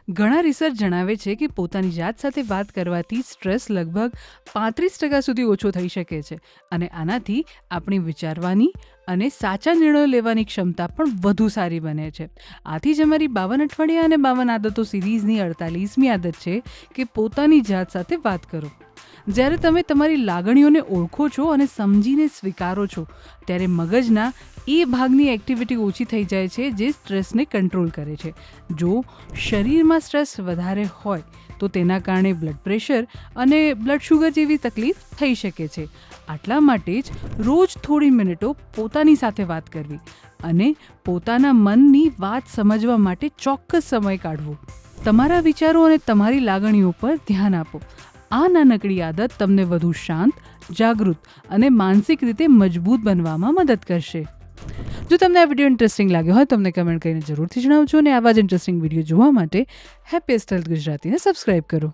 ઘણા રિસર્ચ જણાવે છે કે પોતાની જાત સાથે વાત કરવાથી સ્ટ્રેસ લગભગ 35% સુધી ઓછો થઈ શકે છે અને આનાથી આપણી વિચારવાની અને સાચા નિર્ણયો લેવાની ક્ષમતા પણ વધુ સારી બને છે. આથી જ અમારી 52 અઠવાડિયા અને 52 આદતો સિરીઝની 48મી આદત છે કે પોતાની જાત સાથે વાત કરો. જ્યારે તમે તમારી લાગણીઓને ઓળખો છો અને સમજીને સ્વીકારો છો ત્યારે મગજના એ ભાગની એક્ટિવિટી ઓછી થઈ જાય છે જે સ્ટ્રેસને કંટ્રોલ કરે છે. જો શરીરમાં સ્ટ્રેસ વધારે હોય તો તેના કારણે બ્લડ પ્રેશર અને બ્લડ શુગર જેવી તકલીફ થઈ શકે છે. આટલા માટે જ રોજ થોડી મિનિટો પોતાની સાથે વાત કરવી અને પોતાના મનની વાત સમજવા માટે ચોક્કસ સમય કાઢવો. તમારા વિચારો અને તમારી લાગણીઓ પર ધ્યાન આપો. આ નાનકડી આદત તમને વધુ શાંત, જાગૃત અને માનસિક રીતે મજબૂત બનવામાં મદદ કરશે. જો તમને આ વિડીયો ઇન્ટરેસ્ટિંગ લાગ્યો હોય તો તમને કમેન્ટ કરીને જરૂરથી જણાવજો અને આવા જ ઇન્ટરેસ્ટિંગ વિડીયો જોવા માટે હેપીએસ્ટ હેલ્થ ગુજરાતીને સબસ્ક્રાઈબ કરો.